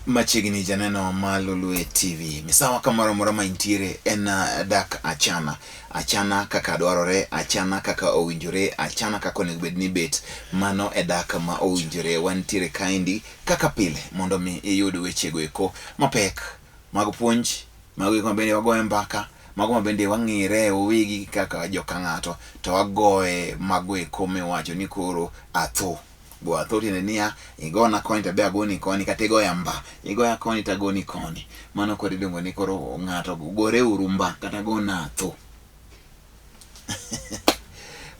Machigini janeno ma Lolwe TV. Misawa kamoro moro ma intiere en dak achana. Achana kaka dwarore, achana kaka owinjore, achana kaka onego bed ni bet. Mano e dak ma owinjore. Wantiere kaendi kaka pile mondo mi iyud wechego eko mapek mag puonj, mag gik mabende wagoye mbaka, mago mabende wang'ire owigi kaka joka ng'ato, to wagoye mago eko miwacho ni koro atho. Go athoti ne niya, igona koni tabe agoni koni, kata igoya mba, igoya koni tagoni koni. Mano kod idongo ni koro ng'ato gore urumba kata gona atho.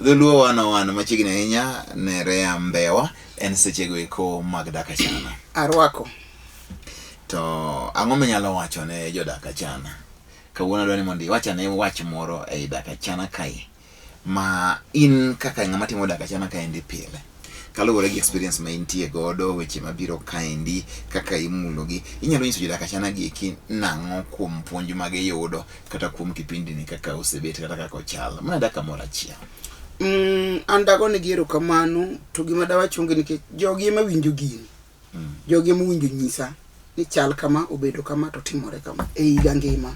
Dholuo wan machigni ahinya nere ambewa en sechego eko mag dak achana. Arwako. To ang'o minyalo wacho ne jodak achana? Kawuono dwani mondo iwachane wach moro ei dak achana kae. Ma in kaka ng'ama timo dak achana kaendi pile. Kaluwore gi experience ma intie godo, weche mabiro kaendi, kaka imulogi, inyalo nyiso jodak achana gi eki nang'o kuom puonj ma giyudo kata kuom kipindi ni kaka osebet kata kaka ochal. Mana dak kamoro achiel. An dagone gi erokamano, to gima dawachonge nikech jogi ema winjo gini. Jogi ema winjo nyisa ni chal kama, obedo kama, to timore kama e higa ngima.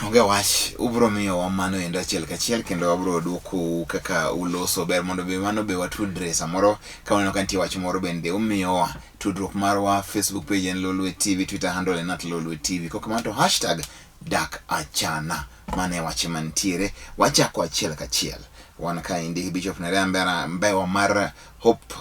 Onge wach, ubro miyo wamano endo achiel kachiel kendo wabro duoko kaka uloso ber mondo be mano be watudre samoro ka waneno ka nitie wach moro bende umiyowa tudruok marwa. Facebook page en Lolwe TV, Twitter handle en @Lolwe TV. Kok kamano to hashtag dak achana mane wach mantiere. Wachako achiel kachiel. Wan kaendi Bishop Nerea Mbewa mar Hope.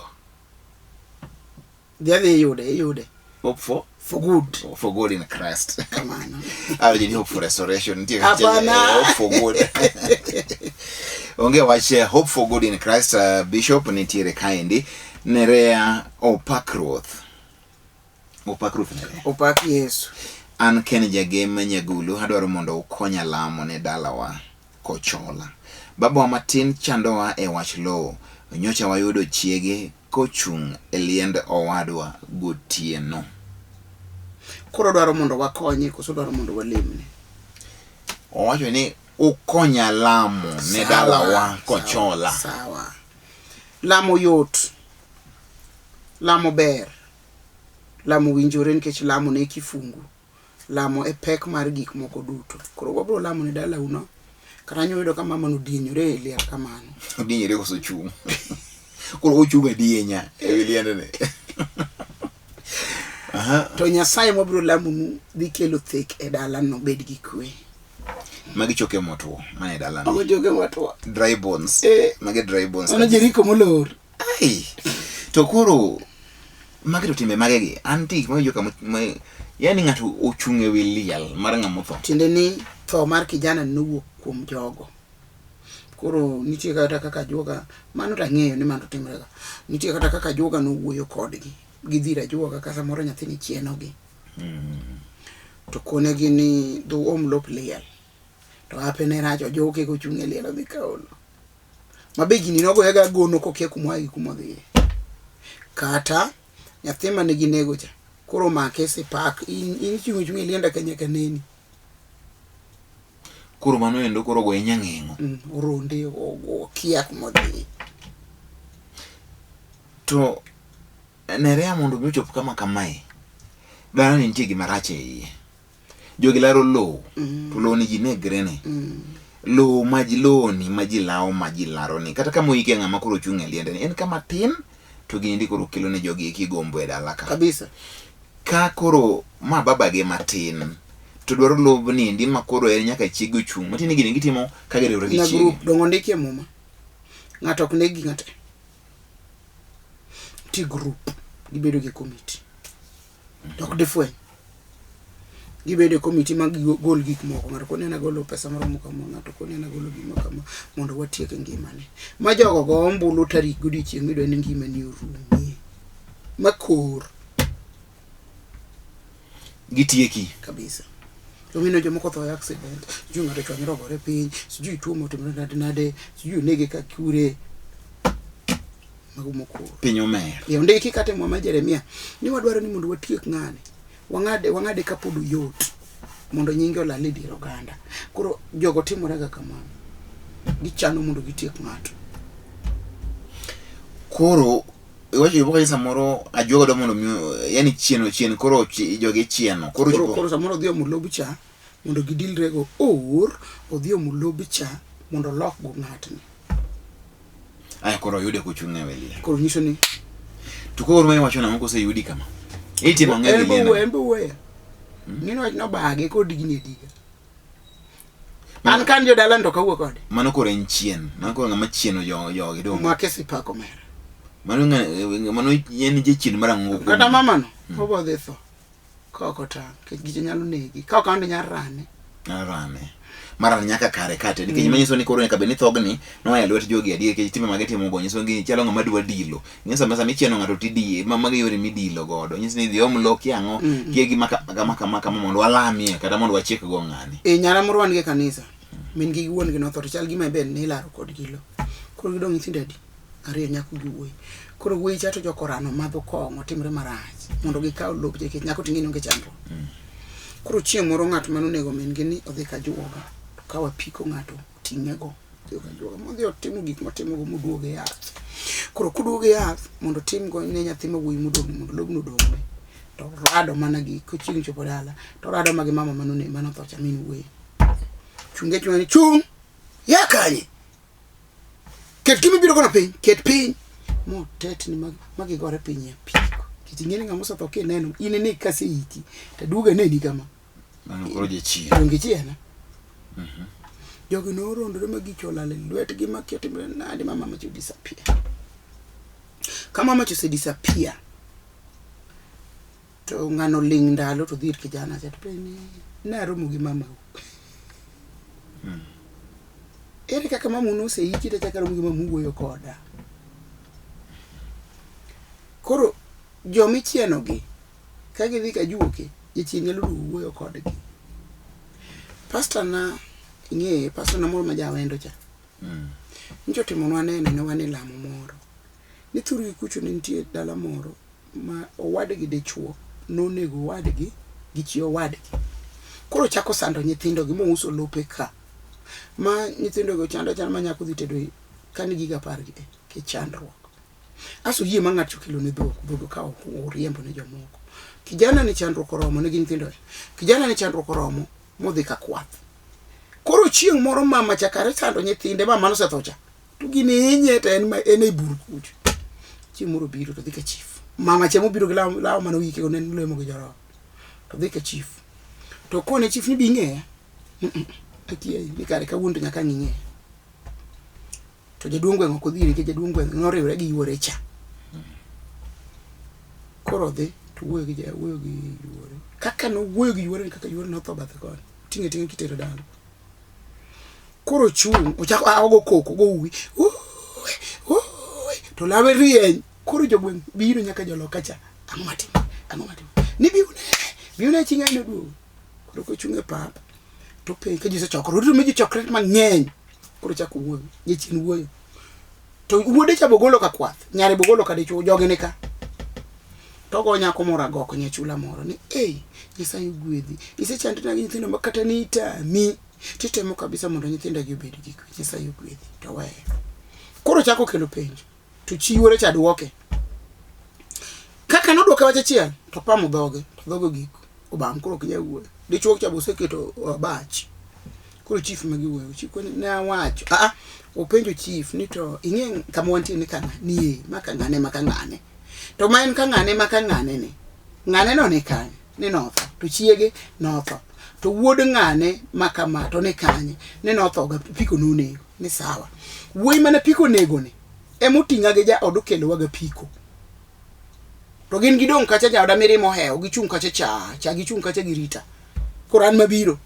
Yude. Hope for good. For good in Christ. Come on. I did hope for restoration. Hope for good. Onge wache hope for good in Christ. Bishop nitiere kaendi. Nerea Opakruoth. Nerea. Opak Yesu. An Ken Jageme Nyagulu. Adwaro mondo ukonya lamo ne dalawa Kochola. Baba wa matin chandowa e wach lo. Nyocha wayudo chiege kochung' e liend owadwa gotieno. Koro dwaro mondo wakonye, koso dwaro mondo walemne. Owacho ni ukonya lamo ne dalawa Kochola. Sawa. Lamo yot. Lamo ber. Lamo winjore nikech lamo ne kifungu. Lamo e pek mar gik moko duto. Koro wabro lamo ne dala uno. Kata nyoyudo ka mama no dinyore e liel kamano. Dinyore koso chung'. Koro ochung' e dienya e liendene. To Nyasaye mabiro lamonu dhi kelo thek e dala no, bed gi kwe. Magi choke motwo mane dala no. Mago choke motwo. Dry bones. Magi dry bones. Ono Jeriko molor. Ai. To koro magi to timbe mage gi antik ma joka yani ng'ato ochung' e wi liel mar ng'ama otho. Tiende ni tho mar kijana nowuok kuom jogo. Koro nitie kata kaka joga mano ta ng'eyo ni mano timre ga. Nitie kata kaka joga no wuoyo kodgi. Gidhira joga kaka samoro nyathini chieno gi. To kone gi ni do omlop liel. To apene rajo joke ko chung' e liel dhi kaolo. Mabegi ni nogo yaga gono kokia kumwagi kumodhi. Kata nyathi mane gi nego cha. Koro make se pak in chung' e lienda kanyaka neni. Koro mano endo koro go nyang'engo. Oronde okia kumodhi. To Nerea mondo mi ochop kama kamae. Dana ni nitie gima rach e iye. Jogi laro lo. To lo ni ji negre ne. Lo maji lao maji laro ni. Kata kama oike ng'ama koro chung' e liende ni. En kama tin to gindi koro kelo ne jogi eki gombo e dala ka. Kabisa. Ka koro ma baba ge matin. To dwaro lob ni ndi ma koro en nyaka chiego chung'. Matini gini gitimo ka giriwre gi chiegi. Na group dongo ndike muma. Ng'ato ok negi ng'ato. Ti group gibedo gi committee. Dok defwe. Gibedo committee mag gol gik moko. Ng'ato kone na golo pesa maromo kama, ng'ato kone na golo gima kama mondo watiek ngimane. Ma jogo go ombulu tarik godiechieng' midwa ni ngimani orumi. Makor gitieki kabisa. Domino jomoko tho accident, sijui ng'ato chwanyore ogore piny, sijui tuo motimore nade, sijui nege ka kure. Mago moko. Piny omer. Ndiki kate Mama Jeremia, ni wadwaro ni mondo watiek ng'ane. Wang'ade ka pod yot mondo nyinge olal e dier oganda. Koro jogo timore ga kamano. Gichano mondo gitiek ng'ato. Koro iwacho iboka ni samoro ajuoga do mondo yani chien koro joge chieno koro samoro dhi omulo bicha mondo gidilrego odhi omulo bicha mondo lok go ng'atni ay koro yude kuchunge welia koro nyiso ni tukoro mai wacho na kose yudi kama iti mang'e gilena embo we nino wach no bage kod gine diga an kan jo dalan to kawuok kode mano koro en chien mano koro ng'ama chieno jogi do ma kesi pako mera mano yen je chien marango kata mama no obo dhi tho koko ta ke gije nyalo negi koko ande nyarane mara nyaka kare kate dikech manyiso ni koro nyaka be ni thogni no ya lwet jogi adier ke time mage timo go nyiso ngi chalo ng'ama dwa dilo nyisa masa michieno ng'ato tidie mage yore midilo godo nyisa ni dhiom loki ang'o kiegi maka mondo walamie kata mondo wachik go ng'ani nyara moro wan ge kanisa min gi wuon gi no to chal gima ben ni laro kod gilo koro gidong nyithindo adi ariyo nyako gi wuoyi koro wuoyi chato jokorano madho kong'o timre marach mondo gikaw lob je nyako ting'eni onge chandro koro chieng' moro ng'at manonego min gi ni odhi ka juoga ka wapiko ng'ato ting'ego juoga modhi otimo gik motimo go moduoge yath koro kuduoge yath mondo tim go ne nyathi ma wuoyi modong mondo lobno dong'e to rado mana gi kochieng' chopo dala to rado magi mama manone manotho cha min wuoyi chunge ni chung ya kanye ket kimi biro kono piny ket piny mo tet ni magi gore piny ya piko kitingeni ngamusa to keneno ine ne kase iki taduga neni kama mano koro je chien onge chiena jogi no rondore magichola le lwet gi makete nadi mama machu disappear kama machu se disappear to ngano ling ndalo to dhir kijana cha to peni na romo gi mama ere kaka mama no se iki te chaka romo gi mama wuoyo koda koro jomi chieno gi kage dhi ka juoke jechien nyalo wuoyo kodgi pastor na ing'e pastor na moro ma jawendo cha njo timonwa nene ne wane lamo moro ni thuru kucho nitie dala moro ma owadgi dichuo nonego wadgi gi chi owadgi koro chako sando nyithindo gi mouso lope ka ma nyithindo go chando chan ma nyako dhi tedo kan giga pargi ke chandruok aso yie mang'ato kelo ne dhok ka oriembo ne jomoko kijana ni chandruok oromo ne nyithindo kijana ni chandruok oromo modhi ka kwath koro chieng' moro mama chakare sando nyithinde mama no sethocha to gini inyete en e bur kucho chieng' moro biro to dhi ka chief mama chemo biro gi law mano wike go nen lemo gi jaro to dhi ka chief to kone chief ni bing'e atie ni kare ka wundo nyaka ng'e to jaduong' gweng' ok odhire ke jaduong' gweng' noriwre gi yuore cha koro dhi to wuoyo gi yuore kaka no wuoyo gi yuore kaka yuore no tho bathe kon tinge kitero dala koro chung ochako ago koko go uwi to lawe rieny koro jogweng' biro nyaka joloka cha ang'o matim ni biune chinga ino duo koro ko chunge pap to pe ka jise chokro to meji chokre mang'eny koro chako wuoyo jechin wuoyo to wuode cha bogolo ka kwath nyare bogolo ka dichuo joge ne ka to go nyako mora goko nye chula moro ni Nyasaye gwedhi isechandina gi nyithindo makata ni itami titemo kabisa mondo nyithindo gi obed gi Nyasaye gwedhi to we koro chako kelo penjo to chiwore cha duoke kaka noduoke wacha chiel to pamo dhoge to dhogo giko obam koro kinya wuoyo dichuo cha boseketo bach koro chief magi wuoyo chiko ne awacho openjo chief ni to ing'e kama wantie ni kana nie maka ngane to maen ka ngane ni ngane no ni kanye ni notho to chiege notho to wuod ngane makama to ni kanye ni notho ga piko nonego ni sawa wuoi mana piko nego ni emotinga ge ja odokelo waga piko to gin gidong kacha ja oda mirimo heo gichung kacha cha gichung kacha girita koran mabiro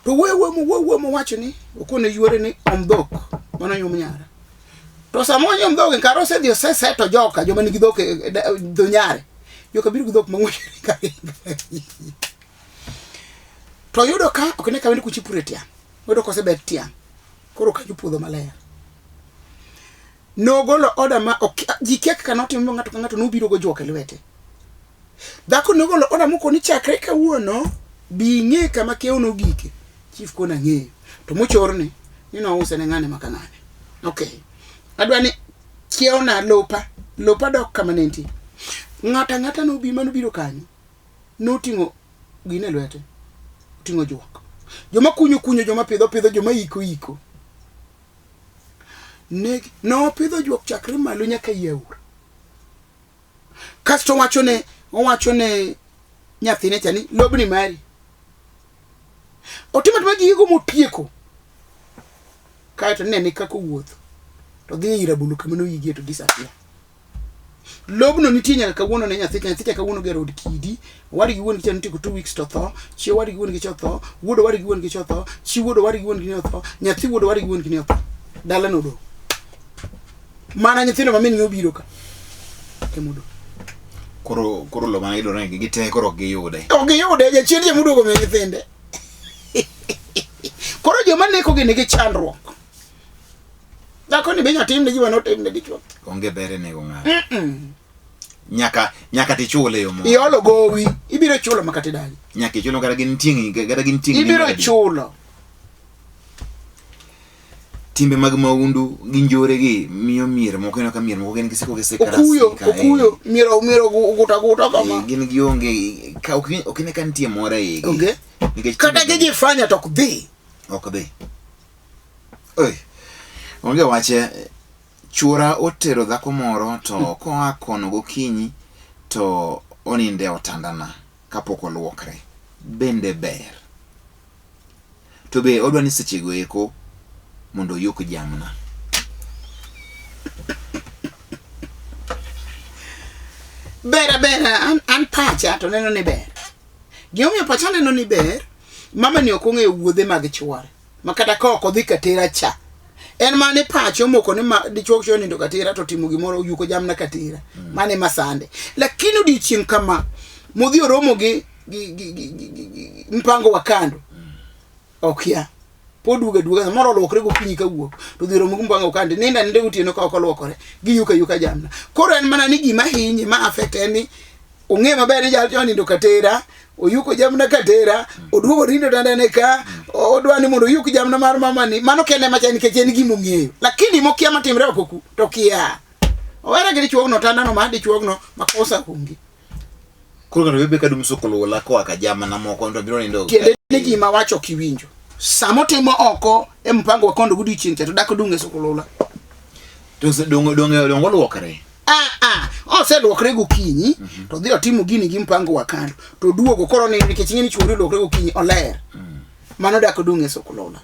to wuoi mo wacho ni okone yuore ni omdhok mano yum nyara to samonyo mdhoge karo se dio se to joka joma nigi dhok dho nyare joka biro gi dhok mang'we ka to yudo ka okne ka wendi kuchipure tiang yudo ko se bet tiang koro ka jupuodho maler no golo oda ma jikek ka notimo ng'ato no biro go joka lwete dhako no golo oda moko ni chakre ka wuono bi ng'e kama keo gike chief kona ng'eyo to mochorni ni no use ne ng'ane maka ng'ane okay adwani kiona lopa dok kamanenti ngata no bi manu biro kanyo no tingo gine lwete tingo juok joma kunyo joma pidho joma iko ne no pidho juok chakre malo nyaka yaur kasto wachone nyathine chani lobni mari otimat magigo motieko kaito nene kako wuotho to dhi ira bulu kamano yige to disappear lobno nitie nyaka kawuono ne nyathi kawuono ge road kidi wari gi wuon gi chanti ko 2 weeks to tho chi wari gi wuon gi tho wuodo wari gi wuon gi tho chi wuodo wari gi wuon gi tho nyathi wuodo wari gi wuon gi tho dala no do mana nyithino mamin ngi obiro ka kemudo koro lo mana idore gi te koro gi yude ja chien je mudogo me nyithinde koro joma neko gi nigi chandruok dako ni benya tim ne jiwa no tim ne dichwo onge bere ne go ng'a nyaka ti chule yo mo iolo gowi ibiro chulo makati dali nyaka chulo gara gin tingi ibiro chulo timbe mag maundu gi njore gi miyo mier moko ino ka mier moko gen giseko okuyo miero guta kama gin gionge ka okine kan tie mora yegi okay kada geje fanya to kudhi oi onge wache chura otero dhako moro to koa kono gokinyi to oninde otandana kapok oluokre bende ber to be odwa ni sechego eko mondo yok jamna bera an pacha to neno ni ber giomi pacha neno ni ber mama ni okonge wuodhe mag chware makata ka ok odhi katera cha en mane pacho moko ni dichwo choni ndo katera to timo gimoro yuko jamna katera mane masande lakini odichim kama modhi oromo gi mpango wa kando okya poduga moro lokre go pinyi ka wuok to dhi romo mpango kande ninde utieno ka ok olokore gi yuka jamna koro en mana ni gima hinyi ma affect ni ong'e maber ni jal choni ndo katera oyuko jamna katera oduogo rindo dandane ka odwani mondo oyuk jamna mar mama ni mano kende machani kecheni gimo ng'eyo lakini mokia matimre okoku to kia owera gidi chuogno tandano ma di chuogno makosa kungi kuro kan bebe kadum sokolo la ko aka jamna moko ndo biro ndo kende ni gima wacho kiwinjo samo timo oko e mpango wa kondo gudi chinche to dako dunge sokolo la dongo luokre se luokre gokinyi to dhi otimo gini gi mpango wa kando to duogo koro ni nikech ng'eni chuori luokre gokinyi oler mano dako dunge sokolola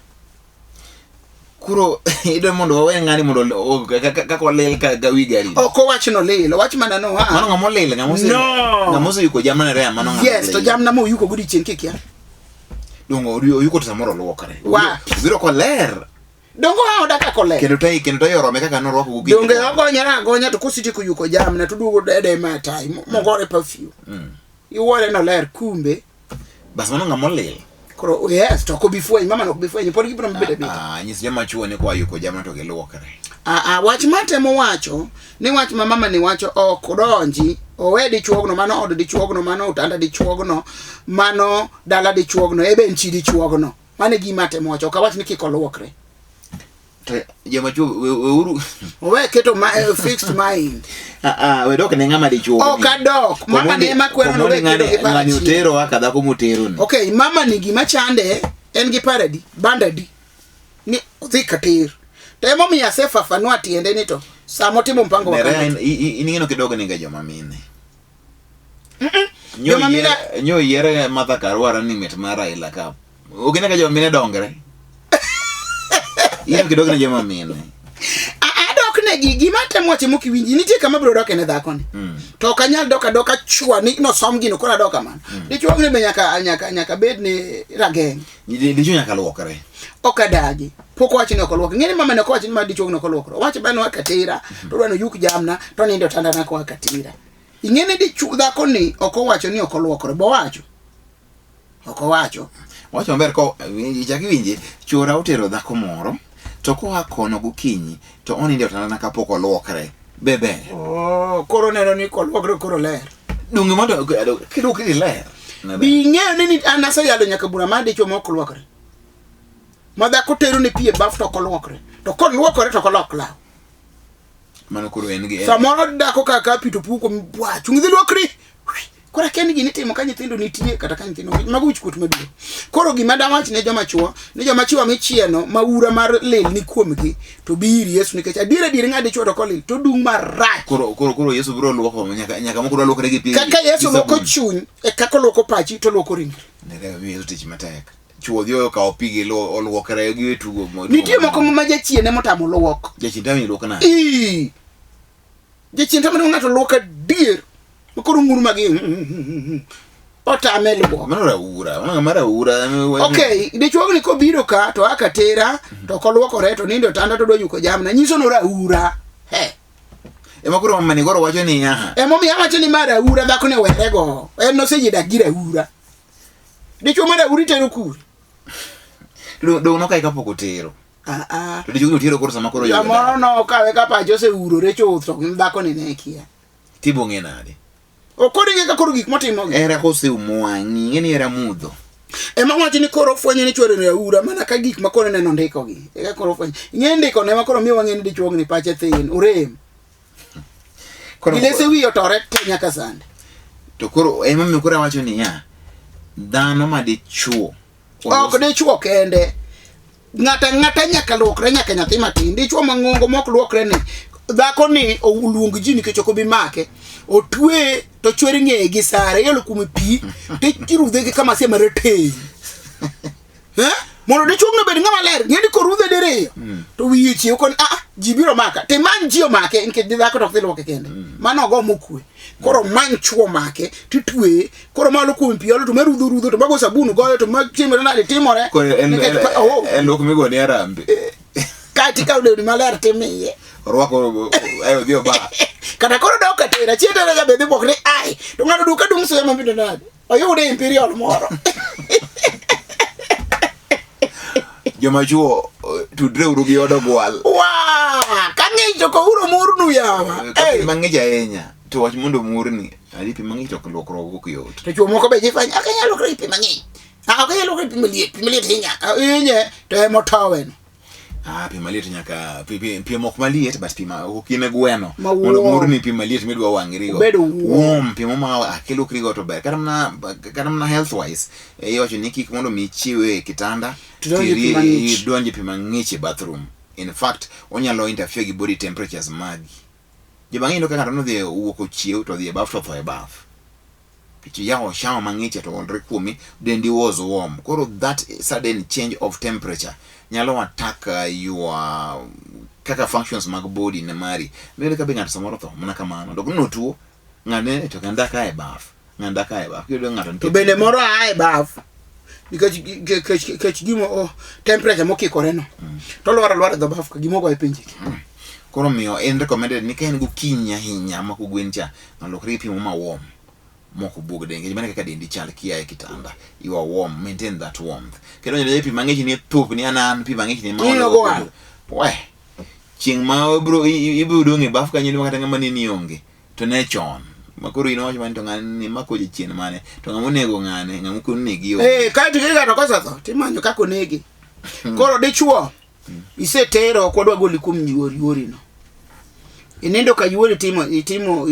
kuro ido mondo wawe ng'ani mondo kaka olel ka gawi gari oko wachno lelo wach mana no mano ng'amo lel ng'amo yuko jamna re mano ng'amo yes to jamna mo yuko gudi chenke kia dongo yuko to samoro luokre biro ko ler dongo hao daka kole kendo tai yorome kaka no roko gugi dongo agonya to kusiti ku yuko jamna to duogo dede ma tai mogore perfume iwore no ler kumbe bas mano ng'amo lel koro yes to ko before mama no before pod gibro mbede nyis jama chuo ne kwa yuko jamna to giluokre wach matemo wacho ni wach mama ni wacho ok donji owedi chuogno mano od di chuogno mano utanda di chuogno mano dala di chuogno ebe nchi di chuogno mane gima temo wacho ka wach ni kikoluokre jama chuo uru owe keto fixed mind we dok ne ng'ama di chuo okadok mama ne makwero no we ng'ani utero aka dhako mutero ni okay mama ni gima chande en gi paradi bandadi ni odhi katir temo mi asefa fanwa tiende ni to samo timo mpango wa kando iningeno kidogo ninga joma mine nyo yere mata karwara ni met mara ila kap ogene ka joma mine dongre ino kidogo ni joma mine adok ne gima temo timo kiwinji nitie kama bro dok ne dhako ni to kanyal doka chwa ni no som gino kora doka man dichwo ne be nyaka bed ni rageng dichwo nyaka luokre okadagi poko wachi ne okoluok ngene mama ne ko wachi ma dichwo ne okoluokro wachi bano wakatira to dwano yuk jamna to nindo tandana ko wakatira ingene dichwo dhako ni okowacho ni okoluokro bo wacho okowacho wacho maber ko chaki winje chora otero dhako moro to ko akono gokinyi to oninde otandana kapok oluokre bebe koro neno ni koluokre koro ler dungi mondo kidukri ler bi ng'eyo ni anasa yalo nyaka bura ma dichwo ma ok luokre ma dhako tero ni pie baf to ok luokre to kon luokre to kolok law mano koro en gi samoro dako kaka pito puko bwa chungi luokri kora ken gi nitimo ka nyithindo nitie kata ka nyithindo mago wich kut maduong. Koro gima da wach ne joma chuo michieno maura mar lel ni kuomgi to biri Yesu nikech adiera ng'ade chuo to kolil to dung marach. Koro Yesu biro luoko nyaka moko luokore gi pi. Kaka Yesu luoko chuny e kaka luoko pachi to luoko ringre. Ne Yesu tich matek. Chuo dio ka opigi luokore gi tugo. Nitie moko ma jachiene motamo luok. Jachien tami luoko na. Jachien tamo ng'ato luoka dier. Koro nguru magi otame luok. Mano raura. Okay, dichuo ni kobiro ka to akatera to koluokore to nindo tanda to donyuko jamna nyiso no raura. Ema koro mani goro wacho ni ya. Ema mi wacho ni mara ura dhako ne werego. En no seji dagira ura. Dichuo mara uri tero kuri. Do no kai kapoko tero. To dichuo tero koro sama koro yo. Amoro no kawe kapa jose uro recho to dhako ne nekia. Tibo ngenade. Okori ga koro gik motimo gi. Era kose umwangi, ngeni era mudho. Ema wacho ni koro fwenyo ni chwore ne ura mana ka gik makoro neno ndiko gi. Eka koro fwenyo. Ndiko ne makoro miyo wangeni dichuo ni pache thin, urem. Ilese wi otore te nyaka sande. To koro ema mi koro wacho ni ya. Dhano ma dichuo. Ok dichuo kende. Ngata nyaka luokre nyaka nyathi matin. Dichuo mangongo mok luokre ni. Dhako ni oluong ji nikech ok obi make. Otwe to chweri ng'eye gi sare yelo kume pi te kirudhe gi kama se marete. Mondo dichuo no bed ng'ama ler ng'eni korudhe dere. To wiye chiew kon ji biro maka. Te man ji o make nikech dhako to luoke kende. Mano go mokwe. Koro man chuo make titwe koro malo kume pi yolo to merudho to mago sabunu goyo to machiemo na timore. En luok migo ni arambe. Kati ka ude maler timiye. Orwako ayo dio ba. Kata koro doka tera chieta na bedhi bokre ai to ngado duka dung sema bindo nade. Oyude imperial moro. Joma chuo tudre urugi odo gwal. Kangi to ko uro murnu yawa. Mang'ija enya. To wach mondo murni ali pi mang'ich to lokro go kiyot. To chuo moko be jifanya akanya lokro pi mang'ich. Akanya lokro pi maliet hinya. Inye to motawen. Pi maliet nyaka pi mok maliet bas pi ma okine gweno mondo murni pi maliet midwa wang'irigo pi moma akelo krigo to ber karamna health wise yocho ni kik mondo mi chiwe kitanda donje pi mang'ich e bathroom. In fact onyalo interfere gi body temperatures magi jibang'indo ka ng'ato nodhi wuoko chiew to dhi e bath to tho e bath kichi yawo shama mang'ich to ondre kuomi dendi was warm koro that sudden change of temperature nyalo attack your kaka functions mag body ne mari bele ka benga samoro tho mana kamano dog no tuo ngane to kanda ka e baf kido ngato to bende moro ai baf because gimo temperature mokikore no to lwara do baf ka gimo go e pinje koro miyo en recommended ni ken gokinya hinya mako gwencha nalokri pi mo ma warm moko buog denge jimane kaka dendi chal kia e kitanda you are warm, maintain that warmth kendo nyele pi mang'ich ni thup ni anan pi mang'ich ni maolo ching ma ibro donge baf ka nyele makata ng'ama ni onge to ne chon makoro ino wacho mani to ng'ani makoje chien mane to ng'amo nego ng'ane ng'amo kun negi ka tikiga to kosa tho timanyo kako negi koro dichuo isetero kodwa goli kum yuori no inindo ka yuori itimo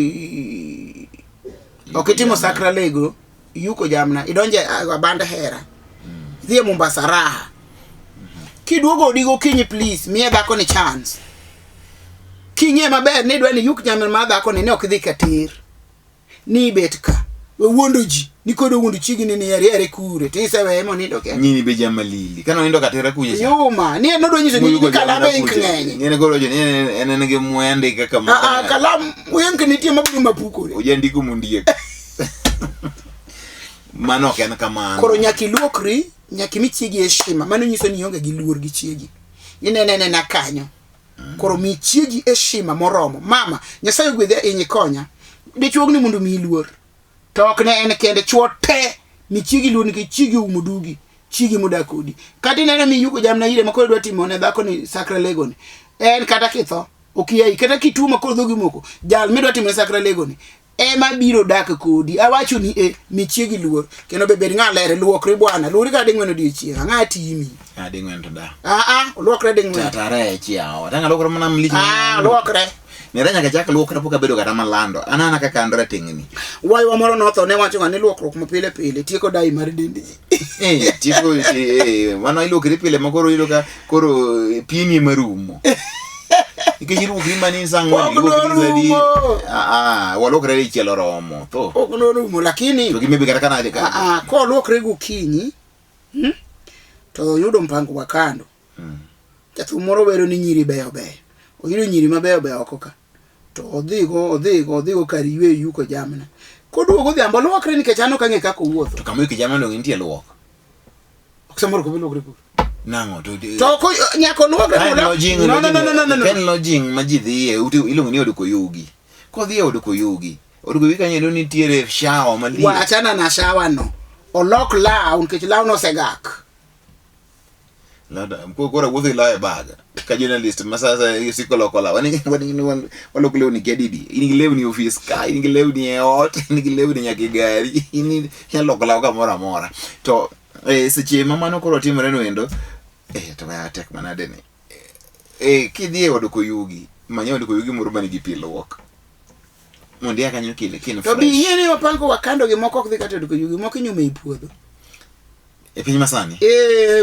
okitimo sakra lego yuko jamna idonje abanda hera dhie Mombasa raha kiduogo digo kinyi please miye dhako ni chance kinye maber ni dwani yuk jamna ma dhako ni ok dhi katir ni betka we wondo ji ni kodo wondo chigini ni yare kure tisewe mo nindo ke nyini be jamalili kana nindo katera kunye yuma ni no do nyiso ni kalabe inkngenye ni goro je ni ene nge muende kaka mo kalam uyenke ni tie mabudu mapuko ujandi ku mundie mano ken kamano koro nyaki luokri nyaki michiegi heshima mano nyiso ni onge gi luor gi chiegi inene na kanyo koro michiegi heshima moromo mama nyasaye gwedhe inyikonya dichuogni mundu mi luor tok ne en kende chuo te michiegi luor ni chiegi umudugi chiegi mudakodi kati nene mi yuko jamna ire makoro dwa timo ne dhako ni sakra legoni en kata kitho okiyai kata kitu makoro dhogi moko jal midwa timo sakra legoni ema biro dak kodi awacho ni michiegi luor kendo be ber ng'alere luokre bwana luori ka ding'weno dichieng ang'a timi ding'wen to da luokre ding'wen tatare chiao tanga luokre mana mlich luokre Neranya ka chak luok kapok abedo kata malando. Anana kaka andra tingni. Wai wa moro no to ne wacho ngani luokruok mapile pile tieko dai mar dendi. Tieko mano ilokri pile makoro ido ka koro pini marumo. Ike jiru krima ni sangwa ni zadi. Walokre ri chelo romo to. Ogno rumo lakini to gimebe kata kana ka. Ko lokre gokinyi. To yudo mpango wa kando. Jathu moro wero ni nyiri beyo beyo. Oyudo nyiri mabeyo beyo okoka. To odhigo kari ywe yuko jamna. Koduogo dhiambo luokre nikech an ok ang'e kaka owuotho. To kama yuko jamna no nitie luok. Ok samoro ko luokre ko. Nango to ko nyako luokre no. No. Ken lodging ma ji dhiye iluongo ni odoko yugi. Ko dhiye odoko yugi. Odoko yugi kanyo nitiere shower mali. Wachana na shower no. Olok law nikech law no segak. Lada kora wuodhi law e bag. Ka journalist masasa yusikolokola wani walokle ni kedidi ini lewni office ka ini lewni e ot ini lewni nyaki gari ini lokola ka mora to seche mamano koro timore no endo to ya tek manade ni kidhie odoko yugi manyo odoko yugi moro mani gi pilwok mondi aka nyo kile kin to bi yene wapango wakando gi moko ok dhi kata odoko yugi moko nyume i puodho e piny masani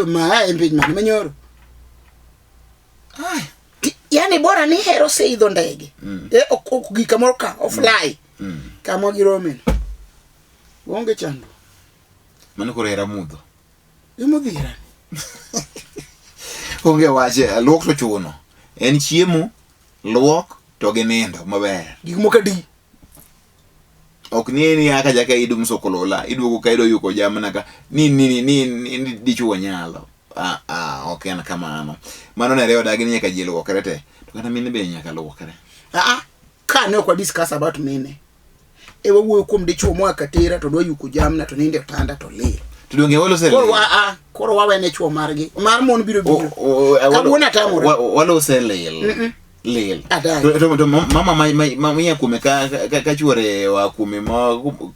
ma e piny mane manyoro yani bora ni hero se idho ndege ok gikamoro ka offline kama giromen wonge chando mano koro era mudho imudhira onge wache luok to chuno en chiemo luok to gi nindo maber gik moko di ok ni aka jaka idum sokolola iduogo ka ido yuko jamna ka ni dichuo nyalo ok en kamano mano ne rewa dagi nyaka ji luokre te to kata mine be nyaka luokre ka ne ok discuss about mine ewe wuoyo kuom dichuo mo akatera to do yuko jamna to ninde tanda to lil to donge walo sel koro wawene chuo margi mar mon biro kawuona tamore walo sel lil to mama mia kume ka chuore wa kume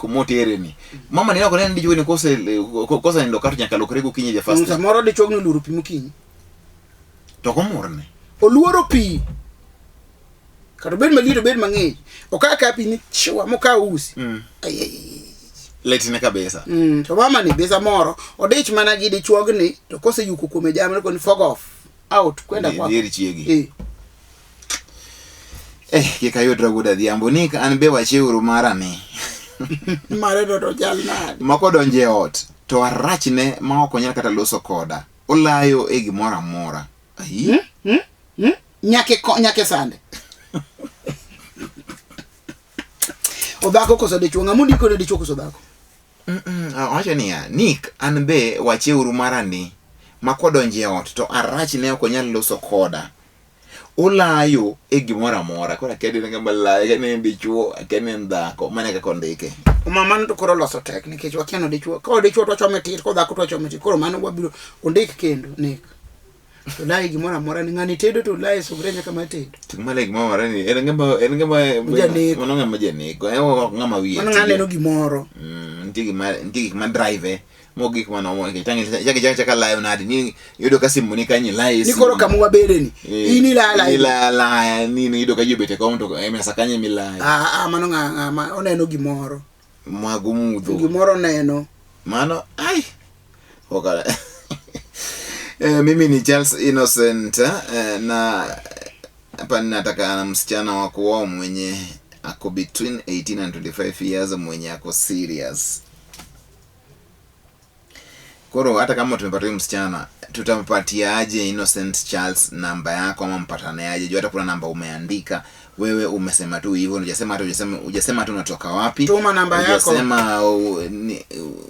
motere ni mama ni okone ndi juweni kosa ndo katu nyaka lokre go kinyi je fast samoro de chogno luru pi mukinyi to komorne oluoro pi kado bed malito bed mang'eny okaka pi ni chwa moka usi letine kabisa to mama ni besa moro odich mana gi de chuogni to kose yuko kume jamre ko ni fog off out kwenda kwa yeri chiegi kika yodra guda dhiambo ni an be wacheuru mara ni mare to jalna mako donje ot to arachne ma ok nyal kata loso koda olayo e gimoro amora nyake sande odako koso de chuonga mundi ko de chuo koso dako acha niya Nick an be wacheuru mara ni mako donje ot to arachne ok nyal loso koda olayo e gimoro amora kora kedi ngamba la ne dichuo kene ndako mane ka kondike mama to koro loso tek nikech wakiano dichuo ko dichuo to chome tit ko dhako to chome tit koro mano wabiro ondik kendo Nick to lai gimoro amora ni ngani tedo to lai sugrenya kama tedo tumale gimoro amora ni en ngamba mono ngama Janik ngama wiye ngane no gimoro ndigi ma drive mogik mano mo ke tangi chaka layo nadi ni yudo kasimu ni kanyi lai ni koro kama wabere ni ini la ni yudo ka yubete ko to emesa kanyi milai mano ngama oneno gimoro magumudho gimoro neno mano ai okala mimi ni Charles Innocent na hapa nataka na msichana wako wao mwenye ako between 18 and 25 years mwenye ako serious. Koro hata kama tumepata msichana tutampatia aje Innocent Charles namba yako ama mpatane aje? Jua hata kuna namba umeandika wewe umesema tu hivyo, hujasema tu unatoka wapi. Tuma namba yako. Unasema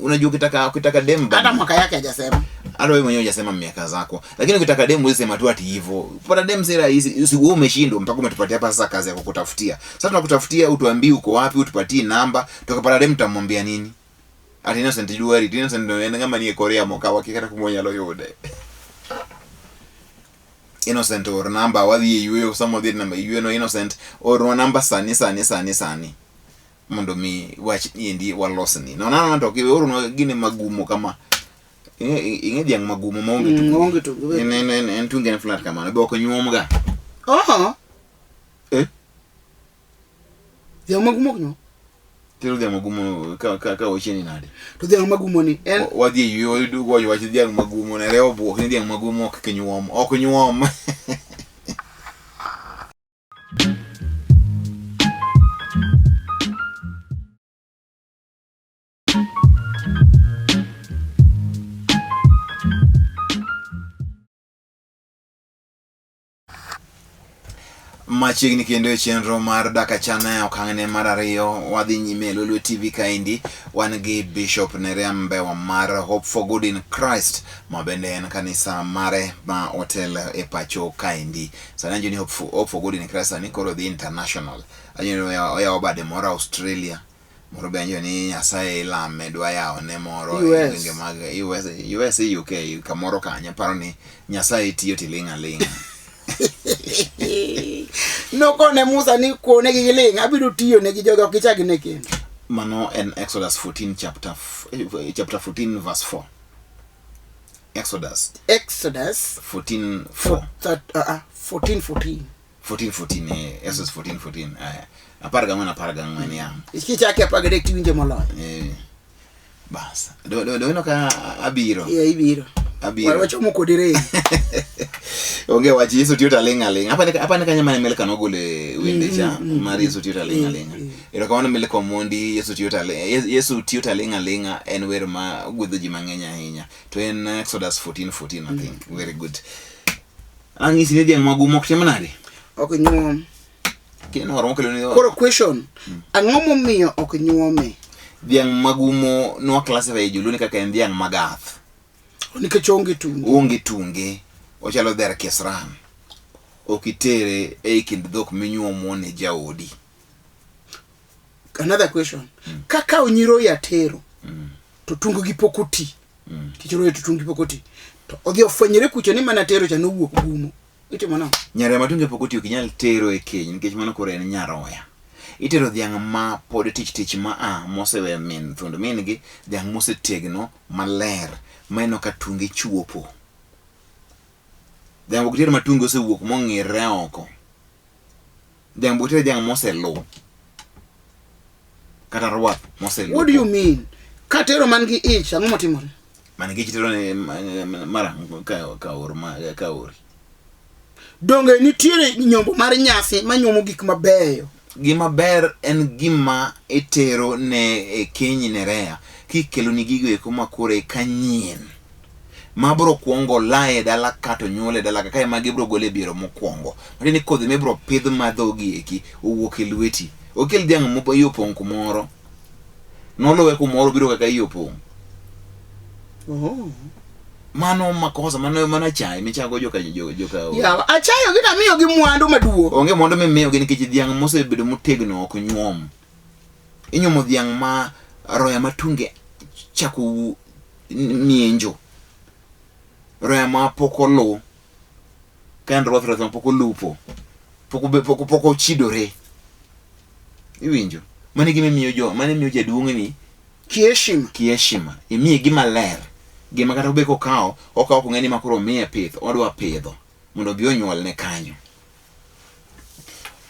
unajua ukitaka demu hata mwaka yake hajasema. Hata wewe mwenyewe hujasema miaka zako. Lakini ukitaka demu usema tu ati hivyo. Kupata demu si rahisi. Wewe umeshindwa mpaka umetupatia hapa sasa kazi ya kukutafutia. Sasa tunakutafutia utuambie uko wapi, utupatie namba, tukapata demu tutamwambia nini? Ati Innocent Juari, Innocent ndio ngama ni Korea moka wakikata kumonya lo yode. Innocent or number wadhi yuwe some of the number you know Innocent or number sani mondo mi watch ndi walosni na ntokiwe uru no gine magumo kama ingedi yang magumo monge tu en tungen flat kama na boko nyomga Dhiang' magumo ok nyuom. Tero dhiang' magumo ka ochieni nade. To dhiang' magumo ni en wadhi yudo wach dhiang' magumo ne rewo buok ni dhiang' magumo ok nyuom. Machiegni kendo e chenro mar DAK ACHANA okang'ne mar ariyo wadhi nyime Lolwe TV kaendi wan gi Bishop Nerea Mbewa mar Hope for Good in Christ ma bende en kanisa mare ma otel e pacho kaendi. Sani anjo ni Hope for Good in Christ ani koro dhi international. Anjo ni oyawo bade moro Australia. Moro be anjo ni Nyasaye ilame dwa yawo ne moro gwenge mag US UK kamoro kanyo paro ni Nyasaye tiyo tilinga linga. No kone Musa ni kone giling abiro tiyo ne gijogo kichagi ne kendo. Mano en Exodus 14 chapter 14 verse 4. Exodus 14 4. 14 Exodus 14 aparga ng'wen ya. Ikichake apagade tiwinje moloyo. Bas. Do no ka abiro. Ibiro. Wachomo kodire. Onge wachi Yesu tiyo talinga linga. Hapa ni kanya mane meleka nogole wende cha. Mari Yesu tiyo talinga linga. Ilo kwa wana meleka mondi Yesu tiyo talinga linga en wer ma gwedho ji mang'eny ahinya. To en Exodus 14 I think. Very good. Ang'isi ni dhiang' magumo ok tim nade? Ok nyuom. Kino waro mokelo ni. Koro question. Ang'o momiyo ok nyuome? Dhiang' magumo no classify juluni kaka en dhiang' magath. Nikech onge tunge. Ochalo dher Kisran. Okitere e kind dhok minyuomo ne jaodi. Another question. Kaka onyiro ya tero. To tungo gi pokoti. Kichoro to tungi pokoti. To odhi ofwenyere kucho ni mana tero cha nowuok gumo. Ite mana. Nyare matunge pokoti okinyal tero e keny nikech mano koro en nyaroya. Itero dhiang' ma pod tich ma mosewe min thundo min gi dhiang' mosetegno maler maeno ka tunge chuopo. Dhiang' bokitero matunge osewuok mong'irre oko. Dhiang' bokitero dhiang' moselu. Kata rwath moselu. What do you mean? Katero man gi ich ang'o motimore? Man gi ich tero ne mara ka ori. Donge nitiere nyombo mar nyasi manyuomo gik mabeyo. Gima ber en gima itero ne e keny Nerea kikelo ni gigo eko makore kanyien mabro kuongo lae dala kato nyole dala kaka ema gibro gole biro mokuongo matini kodhi mebro pidh madhogi eki owuok e lweti okel dhiang' mopo yopong kumoro nolowe kumoro biro kaka yopong. Mano makosa mano chai michago joka ya achayo gina miyo gi mwandu maduo onge mondo mimiyo gi nikech dhiang' mosebedo motegno ok nyuom. Inyuomo dhiang' ma roya matunge chako mienjo roya ma pokolo kan rwath ma pokolupo poko chidore iwinjo mane gime miyo jaduong' ni kieshima imiye gima ler gima kata obeko okawo kong'eni makoro miye pith odwa pidho mondo bi onyuol ne kanyo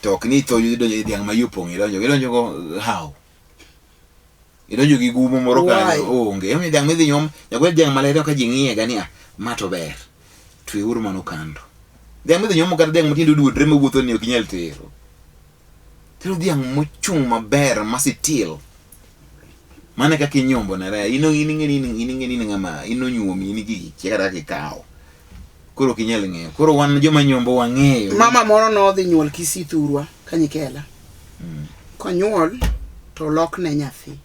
to ok ni to donjo dhiang' ma yopong' idonjo go how idonjo gi gumo moro kanyo onge emi dhiang' midhi nyuom nyagwe dhiang' maler ka ji ng'iye gani ma to ber twe uru mano kando dhiang' midhi nyuom kata dhiang' matindo duodre mawuotho ni ok inyal tero dhiang' mochung' maber masitil mane kaka inyombo Nerea ining'eni ng'ama inonyuomi in gi kara kikawo koro kinyal ng'eyo koro wan joma nyombo wang'eyo. Mama moro no dhi nyuol Kisithurwa kanyikela konyuol to lokne nyathi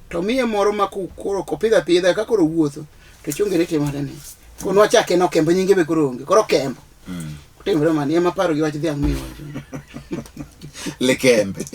to miye moro ma koro kopidha ka koro wuotho to chungere timore ne kono achake no kembo nyinge be koro onge koro kembo timore mani ema paro gi wach dhiang' miyo le kembe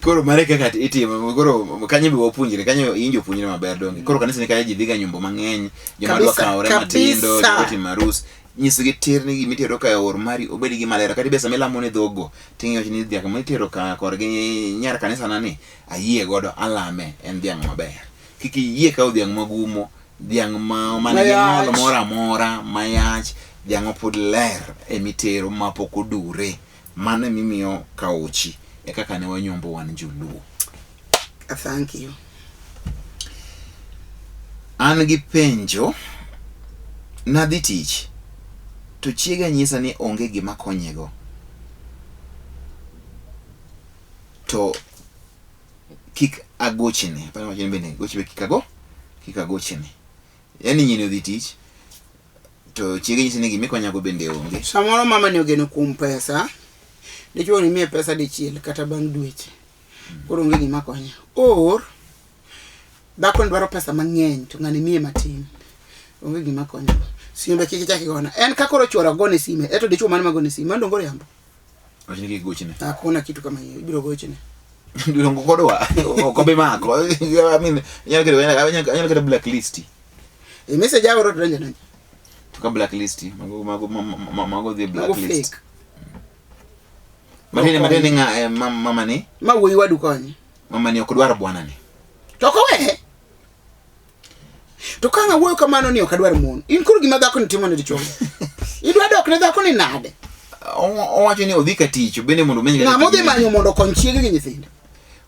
koro mare kaka itimo koro kanyo be wapuonjire kanyo injo puonjire maber donge koro kanisa ni kaya ji dhiga nyombo mang'eny joma dwa kawore matindo joma marus nyisgi tirni gi mitero ka or mari obedi gi malera kati besa melamo ne dhogo ting'yo ni dhiang' mitero ka korgi nyar kanisa nani ayie godo alame en dhiang' maber kiki yie ka dhiang' magumo dhiang' mane gi ng'ol moro amora mayach dhiang' pod ler emitero mapok odure mane mimiyo kauchi e kaka ne wanyombo wan joluo. Thank you. An gi penjo nadhi tich to chiega nyisa ni onge gima konyego. To kik agochine, pana wachini bende gochi be kik agochine. Yani nyini odhi tich to chiega nyisa ni gima konyago bende onge. Samoro mama ni ogeno kuom pesa. Dichuo ni miye pesa dichiel kata bang' dweche. Koro onge gima konyo. Or dhako dwaro pesa mang'eny to ng'ani miye matin. Onge gima konyo. Simbe kiki chaki gona. En kakoro chwora gone sime. Eto dichuo mane magone sime. Mando ngore yambo. Wachini kik gochine. Hakuna kitu kama hiyo. Ibiro gochine. Ndongo kodwa. Kobe mako. I mean, anyalo kata blacklist. Message aoro to donjo. Tuka blacklist. Mago the blacklist. Matene nga mama ni? Ma wuoyi wadu konyi. Mama ni okudwaro bwana ni. Toko we. To kanga wuoyo kamano ni okadwaro mon. In kuru gima dhako ni timo ne dichuo. Idwa dok ne dhako ni nade. Owacho ni odhi ka tich bende mondo menye. Na modhi manyo mondo kony chiege gi nyithinde.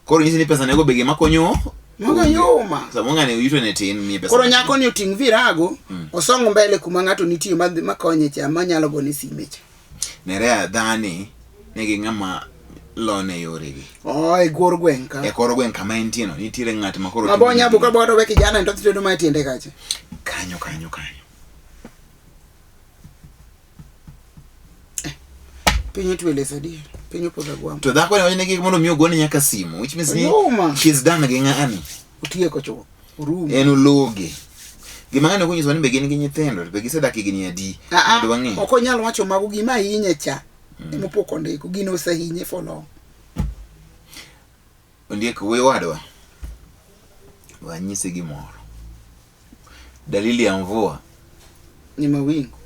Koro nyisi ni pesa nego bege makonyo. Magayoma. Samo ngane uyuto ne tin mi pesa. Koro nyako ni uting virago, osongo mbele kuma ng'ato nitie makonye cha manyalo gone sime cha. Nerea dhani negi ng'ama lone yoregi. E gor gweng ka. E kor gweng kama entieno nitiere ng'at makoro mabonya buka boro we kijana ndo titedo ma tiende kache. Kanyo. Pinyo twele sadi. Pinyo poda gwam. To dhako ne wachne gik mondo miyo gone nyaka simu, which means ni she's done gi ng'ani. Utie ko cho. Urumo. En uloge. Gima ng'ani kunyiso ni be gin gi nyithindo, be gisedak higni adi. Ok onyalo wacho mago gima hinye cha. Mopoko ndiko gino osehinye for long. Ondiek we wadwa. Wanyise gimoro. Dalili ya mvua ni mawingu.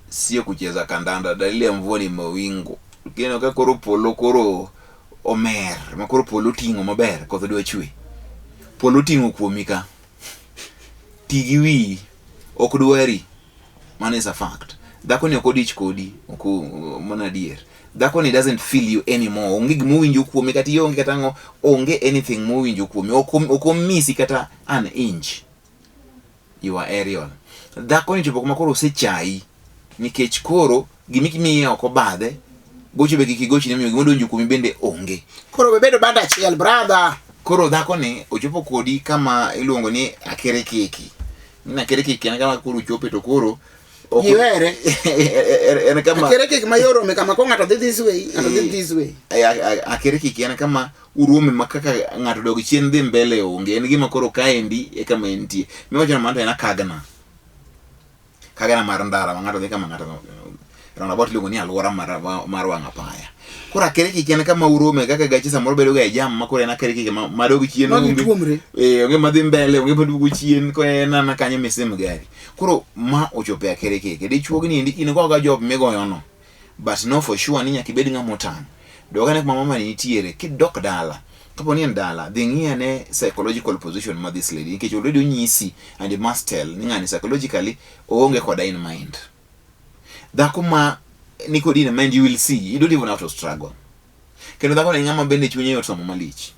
Sio kucheza kandanda, dalili ya mvua ni mawingu. Kino ka koro polo koro omer, makoro polo tingo maber, koth dwa chwe. Polo tingo kuomika. Tigiwi ok dwari. Man is a fact. Dhako ni okodich kodi, mana dier. Dhako ni doesn't feel you anymore. Onge gimowinjo kuomi kata onge kata onge anything mowinjo kuomi. Okomisi kata an inch. You are aerial. Dhako ni chopo kuma koro osechai. Nikech koro gimikimiye oko badhe. Gocho be kikigochi ne miyo gimodonjo kuomi bende onge. Koro bebedo bada achiel brother. Koro dhako ni ochopo kodi kama iluongo ni akere keki. Nina kere keki ana kama koro chope to koro Yiwere. Ena kama akere keki mayoro me kama ko ng'ato dhi this way, ng'ato dhi this way. Akere keki ena kama urume makaka ng'ato dog chien dhi mbele onge. En gima koro kaendi e kama entie. Miwacho na manto ena kagana. Kagana mar ndara ng'ato dhi kama ng'ato roundabout luongo ni alwora mar wang' apaya. Kora akere keki ena kama urume kaka gachi samoro bedo ga jam makoro ena akere keki madog chien onge. Onge madhi mbele, onge madug chien ko ena na kanyo mesem gari. Koro ma ochope akere keke. Dichuo ni in go ga job migoyo no. But no for sure ni nyaka ibed ng'ama otang'. Doga nek mama ni nitiere kidok dala. Kapo ni en dala, dhi ng'iya ne psychological position ma this lady. Nikech already onyisi and you must tell ni ng'ani psychologically oonge koda in mind. Dhako ma nikodi in mind, you will see. You don't even have to struggle. Kendo dhako ni ng'ama bende chunye yot somo malich.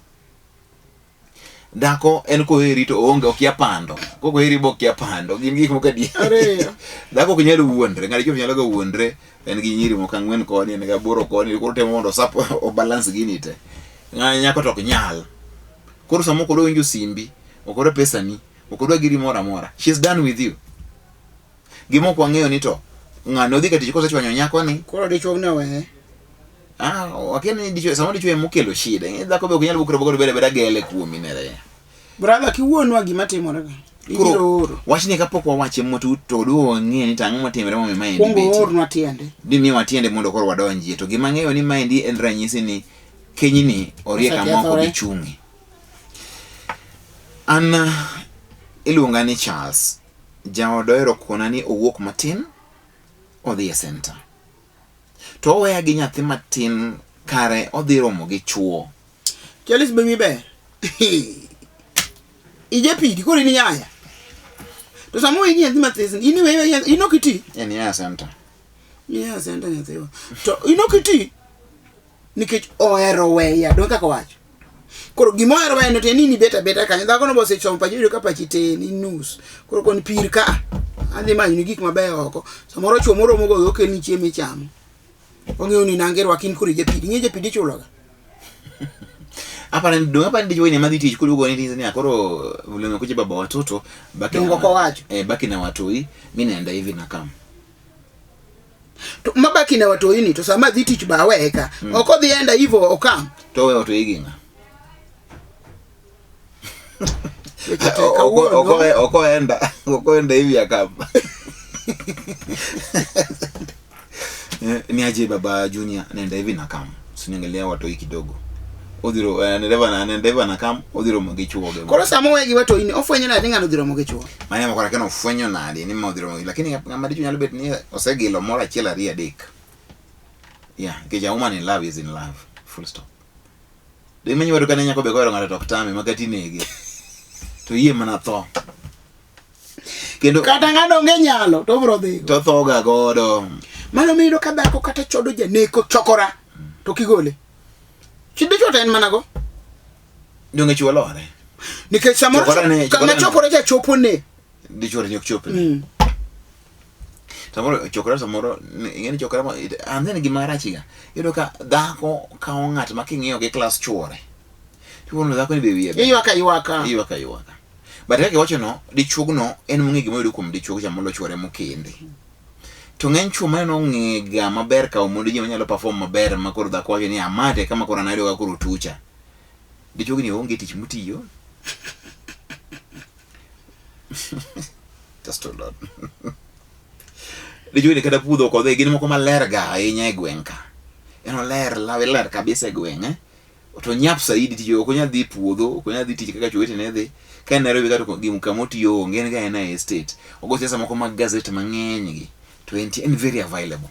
Dhako en koheri to onge okia pando. Koko heri bo okia pando. Gin gik moko di. Dhako ok nyalo wuondre. Ng'ani nyalo ga wuondre. En gi nyiri moko ang'wen koni, en ga boro koni. Koro temo mondo o balance gini te. Ng'ani nyako to ok nyal. Koro samo kodo winjo simbi. Okoro pesa ni. Okodwa giri mora mora. She's done with you. Gimo kwa ng'eyo ni to. Ng'ani odhi ka tich kosechwanyo nyako ni. Koro dichuo ne we. Wakini dicho samo dicho emukelo shida. Dhako be ok nyal bukro bokoro beda gele kuomi nere. Brother kiwuonwa gima timore ga. Kuro wachni kapok wawache moto to duo ng'e ni tang'o matimre mo maendi beti. Kongo ornwa tiende. Dimi watiende mondo koro wadonjie. To gima ng'eyo ni maendi en ranyisi ni kenyini orieka moko gichungi. An iluonga ni Charles. Jaodoero kona ni owuok matin odhi e center. To weya gi nyathi matin kare odhi romo gi chuo. Kelis be mi be. Ije pidi kori ni nyaya. To samo igi nyathi matin ini we inokiti. En ya center. Miya senda nyathiwa. To inokiti nikech ohero weya don kaka wacho. Koro gimo hero weya no te nini beta kanyo dhako no bose chom pa yudo ka pachi te ni nus. Koro kon pir ka adhi manyo gik mabeyo oko. Samoro chuo moro mogo yo kel ni chiemo chamo. Ong'eyo ni nangerwa kin kuri japidi ng'e japidi chuloga. Hapa ndio wewe ni madhi tich kuliko ni Tanzania koro vile umekuja baba watoto baki na wacho. Baki na watoi mimi naenda hivi na kama to mabaki na watoi ni to sama dhi tich ba weka oko dhi enda hivyo okam to wewe watoi ginga oko enda hivi akama ni aje baba Junior naenda hivi na kama siniangalia watoi kidogo odiro nendeva na kam odiro mogichuo ge koro samo wegi wato ini ofwenyo na dinga odiro mogichuo manya makora kena ofwenyo na ni modiro mogi lakini ngama dichu nyalo bet ni osegilo mora chiela ria dik keja woman in love is in love full stop de menyo wado kana nyako be goero ngata toktame makati nege to yie mana tho kendo kata ngado ngenyalo to bro dhi to thoga godo mano mido kadako kata chodo janeko chokora to kigole chide chote en manago donge chuolore nikech samoro kama chokore cha chopone di chore nyok chopone samoro chokora samoro ngeni chokora andeni gimara chiga yudo ka dhako ka ongat making'iyo gi class chuore chuono dhako ni bewie iwaka but yake wacho no dichuogno en mungi gimo yudo kum dichuog cha molo chuore mokende to ng'eny chuo mano ng'iga maber ka omondo ji manyalo perform maber makoro dhako wacho ni amate kama koro anayudo ka koro tucha dichuog ni onge tich mutiyo just a lot dichuog ni kada pudho kodhe gin moko maler ga ahinya e gweng' ka eno ler kabisa e gweng' to nyap saidi tiyo ko nyadhi puodho ko nyadhi tich kaka chuwete ne dhi ka Nairobi ka to gimu kamotiyo ngene ga na estate ogo siasa moko mag gazette mang'eny gi 20 and very available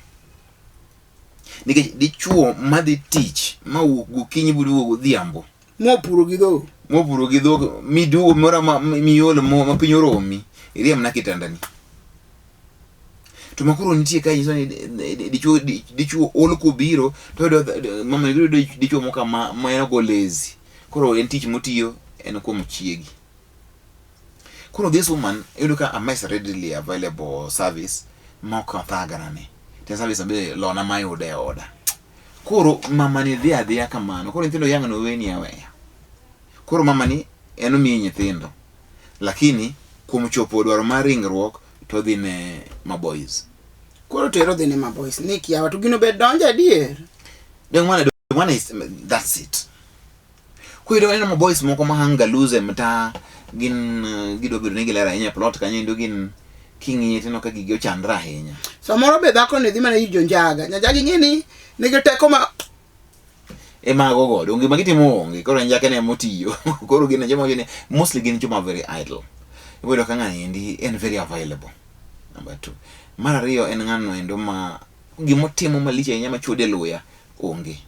nige dichuo madhi tich mawuok kinyi budu dhiambo mopuro gi dho midu mora miyolo ma piny oromi iriem na kitandani to makoro nitie ka yiso ni dichuo ol kubiro to mama biro dichuo moka ma eno go lazy koro en tich motiyo en ko mchiegi koro this woman yuduka a nice readily available service moko thagarane te service be lona mayude oda koro mama ni dhia kamano koro nyithindo yang no weni aweya koro mama ni eno mi nyithindo lakini kuom chopo dwaro mar ringruok to dhi ne ma boys koro tero dhi ne ma boys ni kiawa to gino be donja dier den one is that's it kuido eno ma boys moko mahanga lose mta gin gido biro nigi lera nya plot kanye ndo gin kingi teno ka gigyo chandra ahinya samoro be dhako ne dhi mana hijo njaga ng'eni nigi teko ma mago godo onge magitimo onge koro njake ne motiyo koro gin joma gine mostly gin joma very idle ibodo ka ng'ani endi en very available number 2 mara riyo en ng'ano endo ma gimotimo maliche ahinya machuode luya onge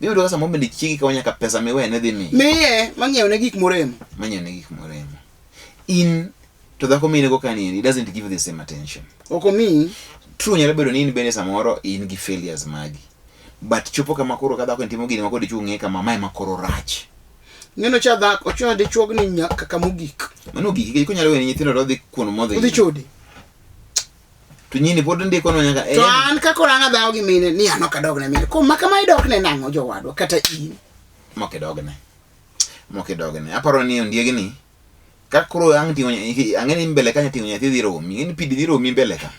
bibedo kasa mombe chiki ka wanya ka pesa miwe ne dhi miye mang'iew ne gik moremo in to dhako mine go kani it doesn't give the same attention oko mi true nyalo bedo ni in bene samoro in gi failures magi but chopo kama koro ka dhako ntimo gini makodi chunge kama mae makoro rach ngeno cha dhako cho de chuog ni nyaka kamugik mano giki ko nyalo weni nyithindo do dhi kuno modhi udhi chodi to nyini pod ndiko no nyaka to an ka koranga dhawo gi mine ni ano ka dogne mine ko maka mai dok ne nango jowadwa kata in moke dogne aparo ni ondiegi ni ka koro ang tingo angeni mbele kanya tingo nyathi dhi romi ngeni pidi dhi romi mbele ka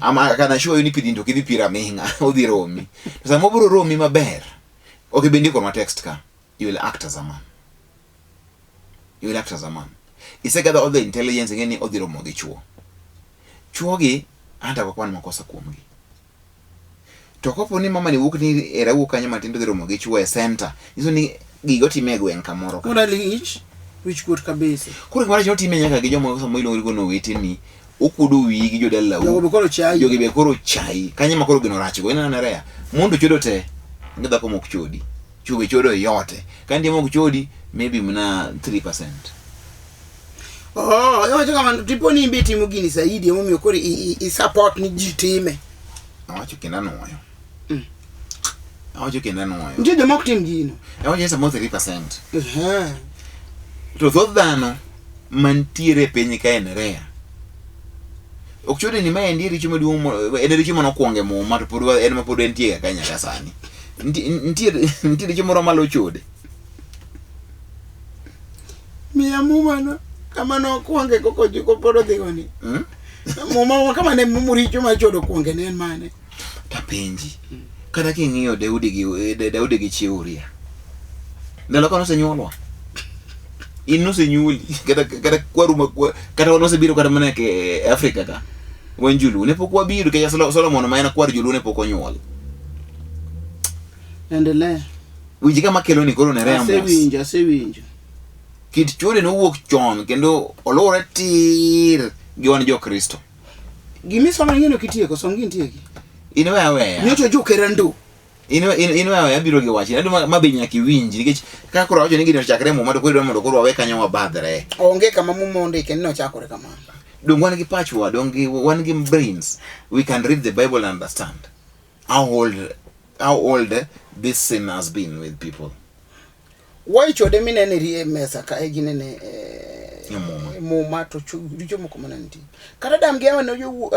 ama kana show ni pidi ndo kidhi pira minga odhi romi to samo bro romi maber okay bendi ko ma text ka you will act as a man isegada all the intelligence ngeni odhi romo gi chuo gi anda kwa kwan makosa kuomgi to kopo ni mama ni wuok ni era wuok kanya matindo dhi romo gi chuo e center iso ni gigo time gweng kamoro ka kuna lich which good kabisa kuri ngwara joti me nyaka gi jomo so moilo rigo no wetini okudu wi gi jodala jogo be koro chai kanya makoro gino rach go ina rea mundu chodo te ngida ko mok chodi chube chodo yote kandi mok chodi maybe mna 3%. Yo kama tipo ni mbeti mugini saidi yomi okori I support ni jitime awacho kenda nuoyo. Awacho kenda nuoyo. Ndio jomok tim gino. Awacho samo 3%. To thoth dhano mantiere piny ka en rea. Ok chude ni mae ndiye richo maduong' en richo manokuonge muma to pod en ma pod entie ka nyaka sani. Nitie richo moro malo chude. Miya muma no kama no kuonge koko jiko podo dhigoni. Muma kama ne muricho ma chodo kuonge ne en mane. Ta penji. Kada king'iyo Daudi gi Chiuria. Ndalo kono senyuolwa. Ino senyuli kada kwaru kada wono se biro kada manake Afrika ka. Wanjulu ne pokwa biro ke Solomon ma ena kwar julu ne poko nyuol. Endelea. Wiji kama kelo ni koro ne rea mos. Asewinjo. Kit chude no wuok chon kendo olore tir gi wan jo Kristo. Gimi somo ngino kitieko songi ntieki. Inwe awe. Nyocho jo kerando. Inwe awe abiro gi wachi. Nadu mabinya ki winji nikech ka koro wacho ni gino chakre mo mado koro mondo koro awe kanyo mabadhre. Onge kama mumonde kenno chakore kama. Dong wan gi pachwa, dong wan gi brains. We can read the Bible and understand how old this sin has been with people. Why chode minene rie mesa ka eginene muma to richo moko mananti. Kata dam ge no yo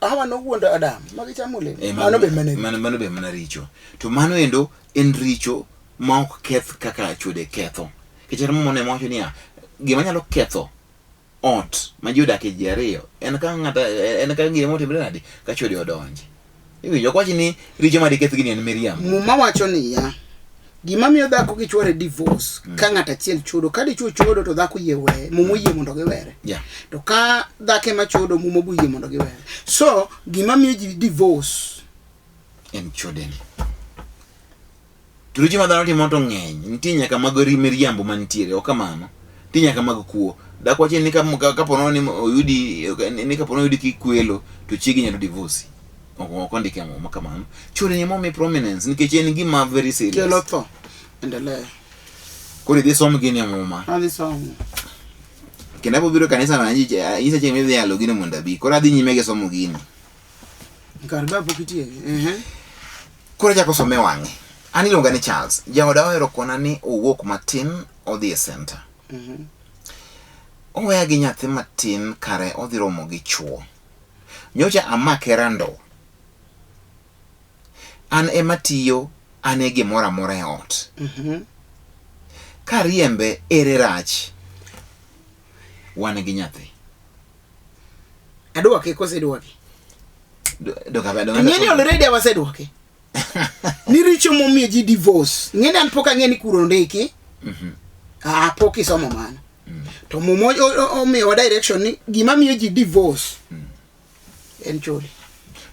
hawa no wuondo Adam. Magi chamule. Mano be mana richo. To mano endo en richo ma ok keth kaka chode ketho. Kichero mo ne mo ni gima nyalo ketho ot ma jodak e ji ariyo en ka gima motimre nadi ka chode odonje. Iwinjo kwachi ni richo ma diketh gini en Miriam. Muma wacho ni ya gima miyo dhako gi chwore divorce ka ng'at achiel chudo ka dichuo chudo to dhako yie mumo yie mondo giwere. To ka dhake ma chudo mumo bu yie mondo giwere. So gima miyo ji divorce en chode ni. Turuji ma dhano timo to ng'eny. Nitie nyaka magori miriambo mantiere o kamano. Nitie nyaka mag kuo. Dhako wachi ni kapono ni oyudi kikwelo to chiegi nyalo divorce. Okondike mo makamano. Chode ni mo mi prominence nikech en gima very serious. Kelo tho. Endelea. Kuri dhi som gini ya muma. Adhi somo. Kenda biro kanisa na nji isa che mebe ya logino munda bi. Kora dhi nyime ge somo gini. Karba pokitie. Kora jako some wange. Ani longa ni Charles. Jaoda ohero kona ni owuok matin odhi e center. Oweya gi nyathi matin kare odhi romo gi chuo. Nyocha amake rando. An ematiyo ane gimora mora e ot. Kariembe ere rach. Wane gi nyathi. Aduoke kose duoke. Doka. Ngeni already awase duoke. Ni richo momiyo ji divorce. Ngeni an poka ngeni kuro ndeki. Poki somo mana. To mumo omiyo direction ni gima miyo ji divorce. En chode.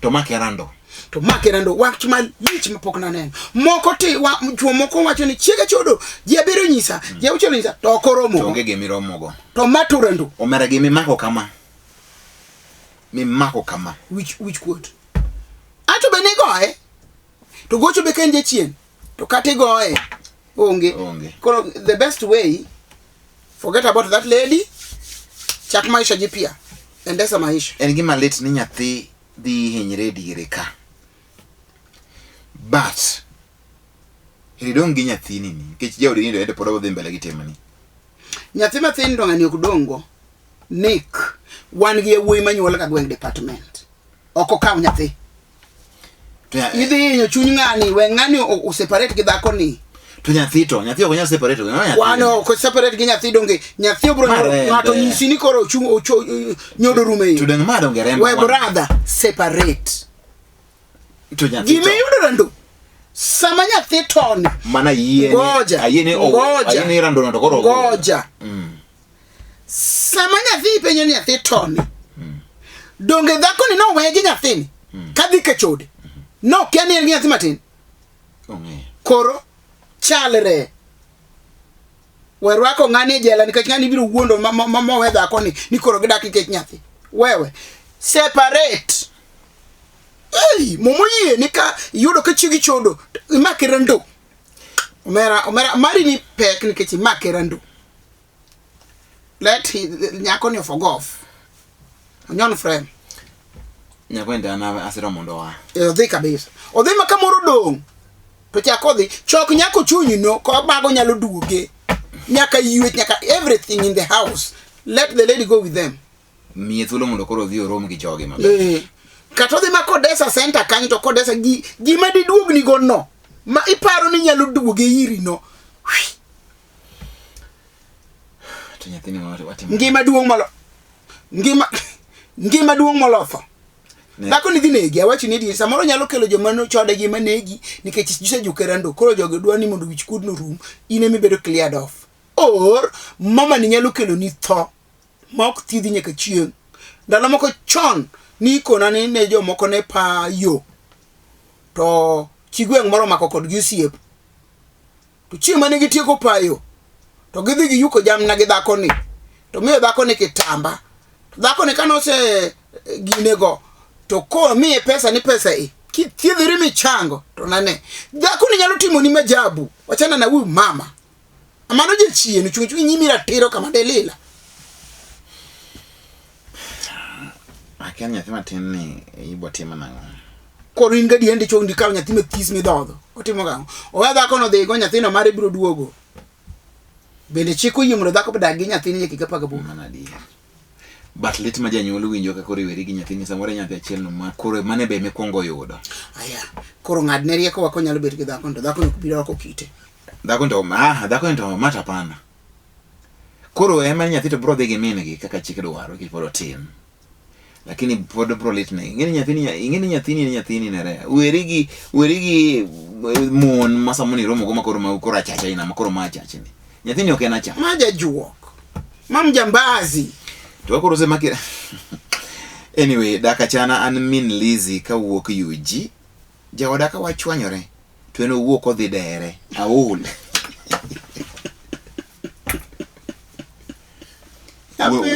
To makerando wach mal lich mapok na neno. Moko ti chuo moko wacho ni chiega chodo ji abiro nyisa, ji auchiel nyisa to okoromo. To onge gemi romogo. To maturando. Omera gemi mako kama. Which quote? Ato be ne goe. To gocho be kenje chien. To kate goe. Onge. The best way, forget about that lady. Chak maisha jipia. Endesa maisha. En gima lit ni nyathi dhi hinyre dire ka. But hidong gi nyathi nini. Kech jaudi nido ende podo dhi mbele gi temani. Nyathi mathin to ng'ani ok dongo. Nick wan gi wuoyi manyuol ka gweng department. Oko kaw nyathi. Idhi hinyo chuny ng'ani we ng'ani o separate gi dhako ni. To nyathi ok nyal separate. Wano ko separate gi nyathi donge nyathi obro ng'ato nyisi ni koro nyodo rume. To deng ma donge rembo. We brother separate. To nyathi. Gime yudo rando. Sama nyathi ton. Mana yie. Ayene rando na to koro. Goja. Sama nyathi penyo ni nyathi ton. Donge dhako ni no wegi nyathi ni. Kadhi ke chode. No kiani en nyathi matin. Koro chalre. Werwako ng'ani jela nikech ng'ani biro wuondo mama we dhako ni koro gidak nikech nyathi. Wewe separate. Momo yie nika yudo ka chigi chodo imakirando. Omera mari ni pek nikech imakirando. Let nyako ni forgive. Onyon frame. Nyakwenda ana asira mondo wa. Odhi kabisa. Odhi makamoro dong. To chakodhi chok nyako chunyi no ko bago nyalo duoge. Nyaka yuet nyaka everything in the house. Let the lady go with them. Miye thuolo mondo koro dhi orom gi jogi maber. Kata odhi ma Kodesa center kanyo to Kodesa gima di duogni go no. Ma iparo ni nyalo duoge iri no. To nyathini watimo. Ngima duong' molotho. Dhako ni dhi negi, awachi ni di samoro nyalo kelo joma no chode gi manegi nikech jise jukerando koro jogo dwa ni mondo wich kud no rum ine mi bedo cleared off. Or mama ni nyalo kelo ni tho mok tidhi nyaka chieng. Ndalo moko chon ni kona ni ne jo moko ne pa yo. To chigweng moro mako kod gi osiep. To chieng mane gitieko payo. To gidhi gi yuko jamna gi dhako ni. To miyo dhako ni kitamba. To dhako ni kanose ginego. To ko miye pesa ni pesa e. Kithiedhiri michango. To nane. Dhako ni nyalo timo ni majabu. Wachana na huyu mama. Amano je chien. Chungi nyimira tiro kama delila. Akian nyathi matin ni ibo timo nang'o. Koro in gadi ende chong di kaw nyathi mathis midhodho. Otimo gang'o. Owe dhako no dhi go nyathino mare biro duogo. Bende chiko yie mondo dhako bedag gi nyathini nyaka higa 18. Mana di. But lit ma janyuol winjo ka koro iweri gi nyathini samoro nyathi achiel no ma koro mane be mikwongo yudo. Aya. Koro ng'adne rieko wako nyalo bet gi dhako to dhako no biro ko kite. Dhako ndo mata pana. Koro ema nyathi to bro dhi gi min gi kaka chike dwaro ki pod tin. Lakini pod bro lit ne. Ingeni nyathini nere. Weri gi mon masamoni romo go makoro achacha ina makoro machacha ni. Nyathini ok en acha. Maja juok. Mam jambazi. To koro sema kira. Anyway, DAK ACHANA an min Lizzy ka wuok UG. Jaoda ka wachwanyore. To en wuok odhi dere. Aul.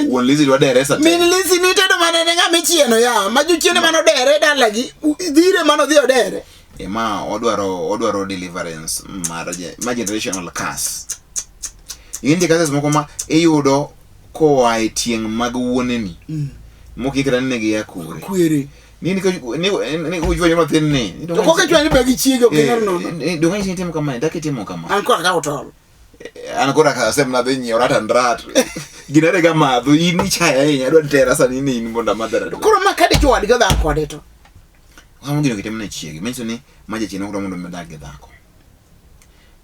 Won Lizzy dwa dere sa. Min Lizzy ni tedo manene ng'ama chieno ya. Maju chiene mano dere dalagi. Dhire mano dhi odere. Ema odwaro deliverance mar generational curse. Indi kases moko ma iyudo koa e tieng' mag wuoneni. Mokikra negi ya kure. Kwere. Ni ujwanyo mathin ni. To koka chwani bagi chiege okeng'ar nono. Donga isi timo kama, daki timo kama. An kora ka otol. An kora ka semna dhi nyiewo rata ndrat. Ginere ga madho ini chaya ahinya adwa tera sani ni in monda madara. Koro ma kade chwadi ga dhako kode to. Kama gino kitemo na chiege. Menso ni maja chino kura mondo medag gi dhako.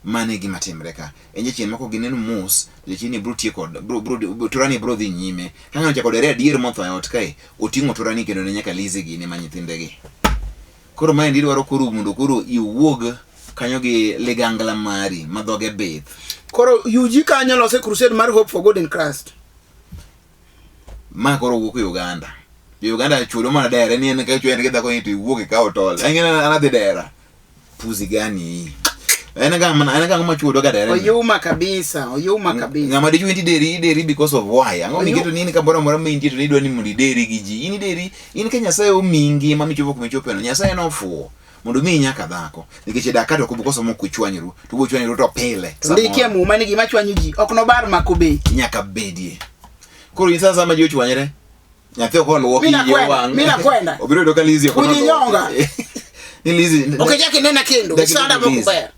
Mane gima timre ka. Enje chien mako gineno mos, je chini bro tie kod turani bro dhi nyime. Kanga chako dere adier motho ot kae, otingo turani kendo ne nyaka Lizzy gi ne manyithindegi. Koro mae ndi dwaro koro mondo koro iwuog kanyo gi ligangla mari madhoge bith. Koro UG kanyo lose crusade mar Hope for God in Christ. Ma koro wuok Uganda. Uganda chudo mana dere ni en ka chwende gedha ko itu iwuok ka otol. Angena anadhi dera. Puzi gani? Anaga machudo ga dere. Oyuma kabisa. Ngama dichu inti deri because of why. Ango mingeto nini ka bora mora minti to nidwa ni muri deri gi ji. Ini deri, ini ka Nyasaye o mingi mami chopo kumechopo no. Nyasaye no fuo. Mondo mi nyaka dhako. Nikech dakato ko because mo kuchwanyiru. To kuchwanyiru to pile. Ndikia mu mani gima chwanyu ji. Ok no bar makobe. Nyaka bedie. Koro insa sama ji ochwanyere. Nyathi ko luoki je wang. Mina kwenda. Obiro doka Lizzy ko. Kujinyonga. Ni Lizzy. Okejake nena kendo. Sada mokuber.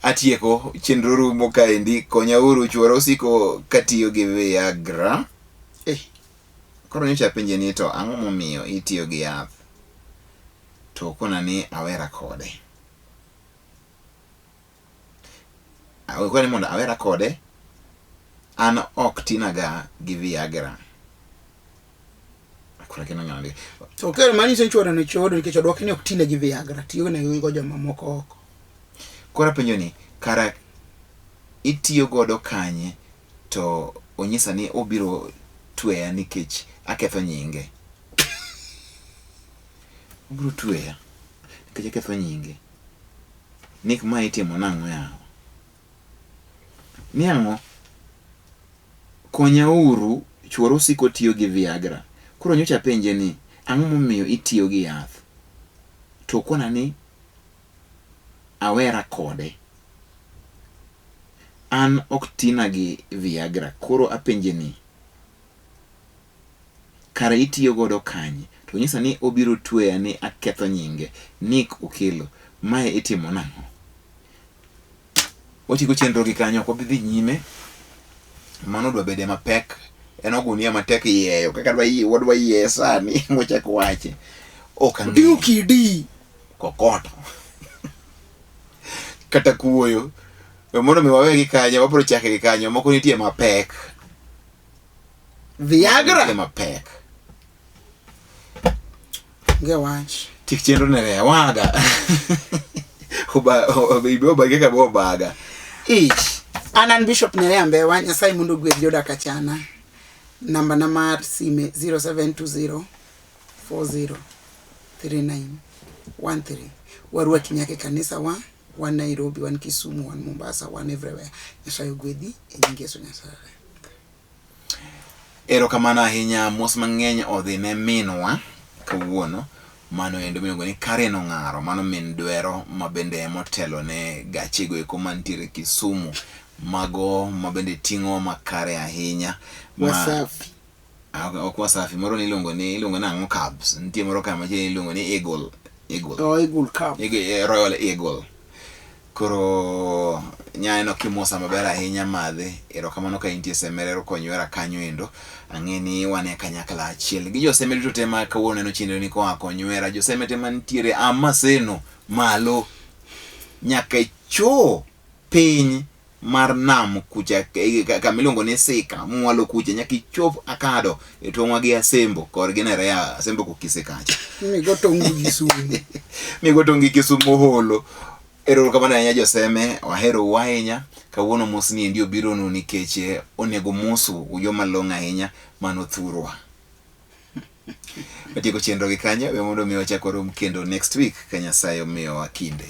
Atieko chenro rumo kaendi konya uru chuoro siko katiyo gi Viagra. Koro nyocha penje ni to ang'o momiyo itiyo gi yath. To kona ni awera kode. Kwani mondo awera kode an ok tinaga gi Viagra. Kora kena ng'andi. To kero mani senchuora ne chodo nikech odwok ni ok tina gi Viagra. Tiyo na go joma moko oko. Kora penjo ni kara itiyo godo kanye to onyisa ni obiro tweya nikech aketho nyinge. Obiro tweya nikech aketho nyinge. Nik ma itimo nang'o yawo. Niang'o konya uru chuoro siko tiyo gi Viagra. Koro nyocha penje ni ang'o momiyo itiyo gi yath. To kona ni awera kode. An ok tina gi Viagra. Koro apenje ni kare itiyo godo kanye, to nyisa ni obiro tweya ni aketho nyinge, Nick Okelo, mae itimo nang'o? Otieko chenro gi kanyo, ok obidhi nyime, mano dwa bede mapek, en ogunia matek yeyo, kaka wadwa yie sani, mochak wache. Diu kidi kokoto kata kuoyo mondo mi wawe gi kanyo, wabro chake gi kanyo, moko nitie mapek. Viagra mapek. Ge wach. Tik chenro ne waga. Oba kaka bobaga. Anan Bishop ne ambe wa Nyasaye mundu gwedh jodak achana. Namba na mar sime 0720 40 3913. Warua kinyake kanisa wa Nairobi, wan Kisumu, wan Mombasa, wan everywhere. Nyasaye gwedhi e nying Yesu Nyasaye. Erokamano ahinya, mos mang'eny odhi ne minwa kawuono. Mano endo miluongo ni Karen Ong'aro, mano min dwero mabende motelo ne gachego eko mantiere Kisumu, mago mabende ting'o makare ahinya. Wasafi. Ok wasafi, moro ni iluongo na ang'o cabs, nitie moro kama iluongo ni Eagle. Oh, Eagle Cup. Royal Eagle. Koro nyaeno kimosa maber ahinya madhe. Erokamano ka intie semerero konywera kanyo endo. Ang'eni wane kanyakla achiel gi joseme duto tema kawuono neno chenro ni koa konywera. Joseme tema ntiere Amaseno malo nyaka cho piny mar nam kucha kamiluongo ni Sika mwalo kucha nyaka chop akado etongwa gi Asembo kor ginere ya Asembo kokisekacha. Migotongi Kisumu holo. Erokamano ahinya joseme, wahero wahinya. Kawuono mosni ndio biro no nikech onego mosu joma long' ahinya mano thurwa. Watieko chenro gi kanyo, we mondo mi wachak warom kendo next week ka Nyasaye omiyo wa kinde.